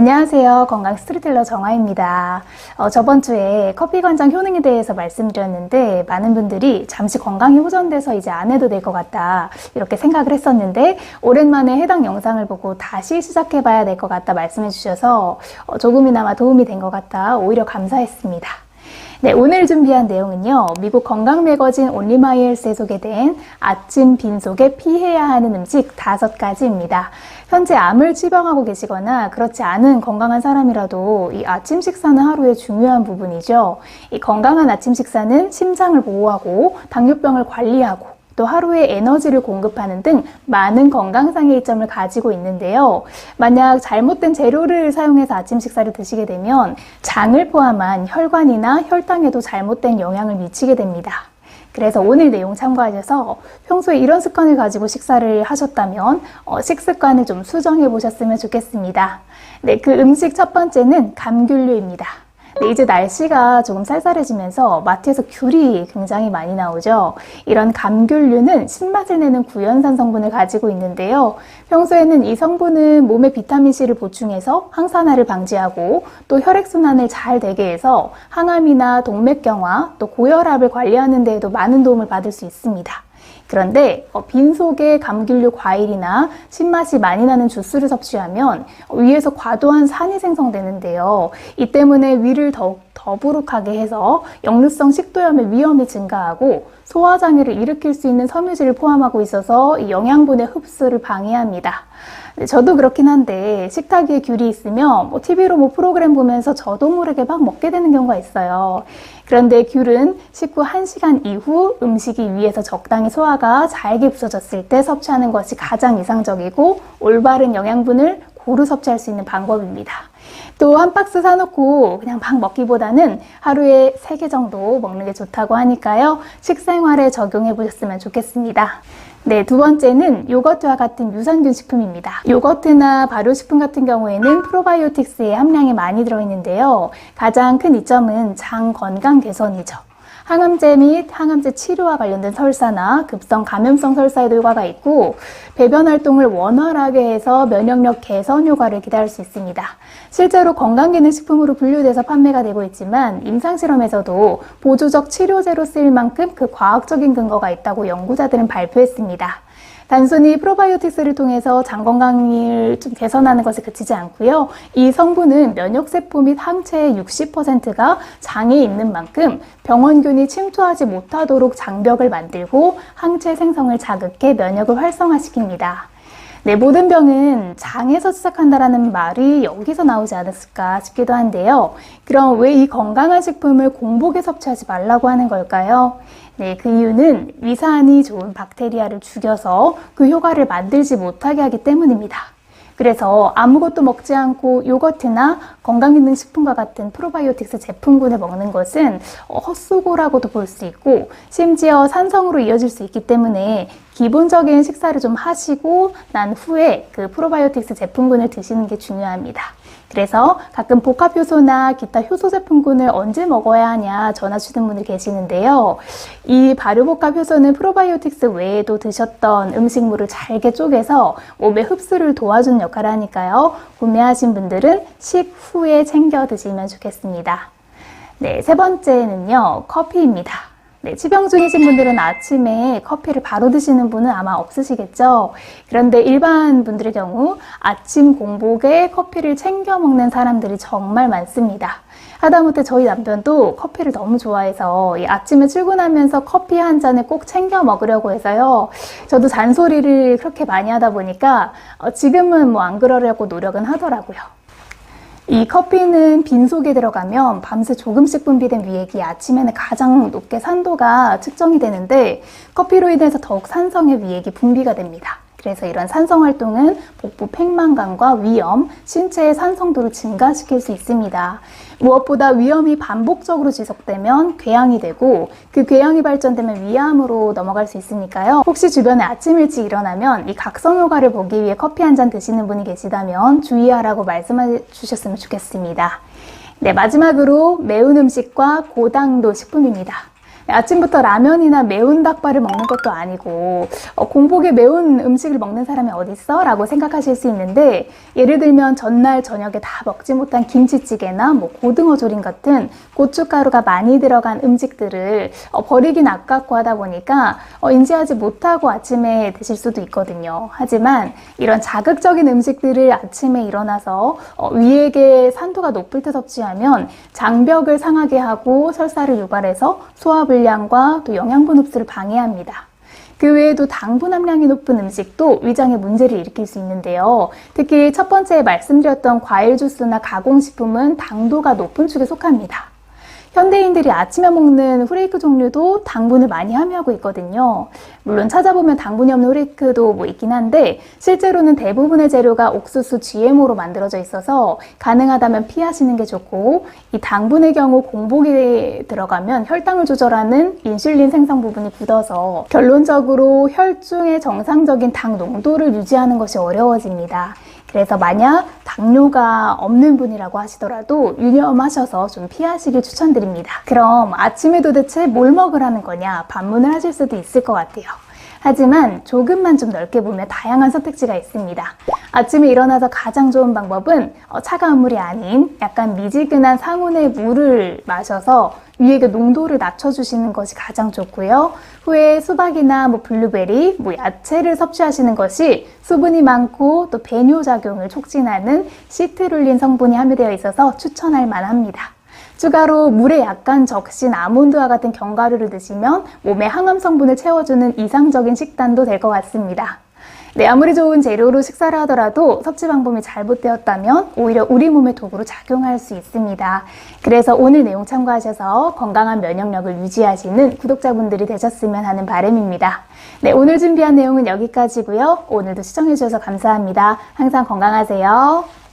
안녕하세요. 건강 스토리텔러 정아입니다. 저번 주에 커피 관장 효능에 대해서 말씀드렸는데 많은 분들이 잠시 건강이 호전돼서 이제 안 해도 될 것 같다 이렇게 생각을 했었는데 오랜만에 해당 영상을 보고 다시 시작해봐야 될 것 같다 말씀해 주셔서 조금이나마 도움이 된 것 같아 오히려 감사했습니다. 네, 오늘 준비한 내용은요. 미국 건강 매거진 온리마이헬스에 소개된 아침 빈속에 피해야 하는 음식 5가지입니다. 현재 암을 치병하고 계시거나 그렇지 않은 건강한 사람이라도 이 아침 식사는 하루의 중요한 부분이죠. 이 건강한 아침 식사는 심장을 보호하고 당뇨병을 관리하고 또 하루에 에너지를 공급하는 등 많은 건강상의 이점을 가지고 있는데요. 만약 잘못된 재료를 사용해서 아침 식사를 드시게 되면 장을 포함한 혈관이나 혈당에도 잘못된 영향을 미치게 됩니다. 그래서 오늘 내용 참고하셔서 평소에 이런 습관을 가지고 식사를 하셨다면 식습관을 좀 수정해 보셨으면 좋겠습니다. 네, 그 음식 첫 번째는 감귤류입니다. 네, 이제 날씨가 조금 쌀쌀해지면서 마트에서 귤이 굉장히 많이 나오죠. 이런 감귤류는 신맛을 내는 구연산 성분을 가지고 있는데요. 평소에는 이 성분은 몸에 비타민C를 보충해서 항산화를 방지하고 또 혈액순환을 잘 되게 해서 항암이나 동맥경화 또 고혈압을 관리하는 데에도 많은 도움을 받을 수 있습니다. 그런데 빈속에 감귤류 과일이나 신맛이 많이 나는 주스를 섭취하면 위에서 과도한 산이 생성되는데요. 이 때문에 위를 더욱 더부룩하게 해서 역류성 식도염의 위험이 증가하고 소화장애를 일으킬 수 있는 섬유질을 포함하고 있어서 이 영양분의 흡수를 방해합니다. 저도 그렇긴 한데 식탁 위에 귤이 있으면 TV로 프로그램 보면서 저도 모르게 막 먹게 되는 경우가 있어요. 그런데 귤은 식후 1시간 이후 음식이 위에서 적당히 소화가 잘게 부서졌을 때 섭취하는 것이 가장 이상적이고 올바른 영양분을 고루 섭취할 수 있는 방법입니다. 또 한 박스 사놓고 그냥 막 먹기보다는 하루에 3개 정도 먹는 게 좋다고 하니까요. 식생활에 적용해 보셨으면 좋겠습니다. 네, 두 번째는 요거트와 같은 유산균 식품입니다. 요거트나 발효식품 같은 경우에는 프로바이오틱스의 함량이 많이 들어있는데요. 가장 큰 이점은 장 건강 개선이죠. 항암제 및 항암제 치료와 관련된 설사나 급성 감염성 설사에도 효과가 있고 배변 활동을 원활하게 해서 면역력 개선 효과를 기대할 수 있습니다. 실제로 건강기능식품으로 분류돼서 판매가 되고 있지만 임상실험에서도 보조적 치료제로 쓰일 만큼 그 과학적인 근거가 있다고 연구자들은 발표했습니다. 단순히 프로바이오틱스를 통해서 장 건강을 좀 개선하는 것에 그치지 않고요. 이 성분은 면역세포 및 항체의 60%가 장에 있는 만큼 병원균이 침투하지 못하도록 장벽을 만들고 항체 생성을 자극해 면역을 활성화시킵니다. 네, 모든 병은 장에서 시작한다라는 말이 여기서 나오지 않았을까 싶기도 한데요. 그럼 왜 이 건강한 식품을 공복에 섭취하지 말라고 하는 걸까요? 네, 그 이유는 위산이 좋은 박테리아를 죽여서 그 효과를 만들지 못하게 하기 때문입니다. 그래서 아무것도 먹지 않고 요거트나 건강기능식품과 같은 프로바이오틱스 제품군을 먹는 것은 헛수고라고도 볼 수 있고 심지어 산성으로 이어질 수 있기 때문에 기본적인 식사를 좀 하시고 난 후에 그 프로바이오틱스 제품군을 드시는 게 중요합니다. 그래서 가끔 복합효소나 기타 효소 제품군을 언제 먹어야 하냐 전화 주시는 분들 계시는데요. 이 발효복합효소는 프로바이오틱스 외에도 드셨던 음식물을 잘게 쪼개서 몸의 흡수를 도와주는 역할을 하니까요. 구매하신 분들은 식후에 챙겨 드시면 좋겠습니다. 네, 세 번째는요. 커피입니다. 네, 치병 중이신 분들은 아침에 커피를 바로 드시는 분은 아마 없으시겠죠. 그런데 일반 분들의 경우 아침 공복에 커피를 챙겨 먹는 사람들이 정말 많습니다. 하다못해 저희 남편도 커피를 너무 좋아해서 아침에 출근하면서 커피 한 잔을 꼭 챙겨 먹으려고 해서요. 저도 잔소리를 그렇게 많이 하다 보니까 지금은 안 그러려고 노력은 하더라고요. 이 커피는 빈속에 들어가면 밤새 조금씩 분비된 위액이 아침에는 가장 높게 산도가 측정이 되는데 커피로 인해서 더욱 산성의 위액이 분비가 됩니다. 그래서 이런 산성 활동은 복부 팽만감과 위염, 신체의 산성도를 증가시킬 수 있습니다. 무엇보다 위염이 반복적으로 지속되면 궤양이 되고 그 궤양이 발전되면 위암으로 넘어갈 수 있으니까요. 혹시 주변에 아침 일찍 일어나면 이 각성 효과를 보기 위해 커피 한 잔 드시는 분이 계시다면 주의하라고 말씀해 주셨으면 좋겠습니다. 네, 마지막으로 매운 음식과 고당도 식품입니다. 아침부터 라면이나 매운 닭발을 먹는 것도 아니고 공복에 매운 음식을 먹는 사람이 어딨어? 라고 생각하실 수 있는데, 예를 들면 전날 저녁에 다 먹지 못한 김치찌개나 고등어 조림 같은 고춧가루가 많이 들어간 음식들을 버리긴 아깝고 하다 보니까 인지하지 못하고 아침에 드실 수도 있거든요. 하지만 이런 자극적인 음식들을 아침에 일어나서 위액의 산도가 높을 때 섭취하면 장벽을 상하게 하고 설사를 유발해서 소화불량과 또 영양분 흡수를 방해합니다. 그 외에도 당분 함량이 높은 음식도 위장에 문제를 일으킬 수 있는데요. 특히 첫 번째 말씀드렸던 과일 주스나 가공식품은 당도가 높은 축에 속합니다. 현대인들이 아침에 먹는 후레이크 종류도 당분을 많이 함유하고 있거든요. 물론 찾아보면 당분이 없는 후레이크도 있긴 한데, 실제로는 대부분의 재료가 옥수수 GMO로 만들어져 있어서 가능하다면 피하시는 게 좋고, 이 당분의 경우 공복에 들어가면 혈당을 조절하는 인슐린 생성 부분이 굳어서 결론적으로 혈중의 정상적인 당 농도를 유지하는 것이 어려워집니다. 그래서 만약 당뇨가 없는 분이라고 하시더라도 유념하셔서 좀 피하시길 추천드립니다. 그럼 아침에 도대체 뭘 먹으라는 거냐 반문을 하실 수도 있을 것 같아요. 하지만 조금만 좀 넓게 보면 다양한 선택지가 있습니다. 아침에 일어나서 가장 좋은 방법은 차가운 물이 아닌 약간 미지근한 상온의 물을 마셔서 위액의 농도를 낮춰주시는 것이 가장 좋고요. 후에 수박이나 블루베리, 야채를 섭취하시는 것이 수분이 많고 또 배뇨작용을 촉진하는 시트룰린 성분이 함유되어 있어서 추천할 만합니다. 추가로 물에 약간 적신 아몬드와 같은 견과류를 드시면 몸의 항암 성분을 채워주는 이상적인 식단도 될 것 같습니다. 네, 아무리 좋은 재료로 식사를 하더라도 섭취 방법이 잘못되었다면 오히려 우리 몸의 도구로 작용할 수 있습니다. 그래서 오늘 내용 참고하셔서 건강한 면역력을 유지하시는 구독자분들이 되셨으면 하는 바람입니다. 네, 오늘 준비한 내용은 여기까지고요. 오늘도 시청해주셔서 감사합니다. 항상 건강하세요.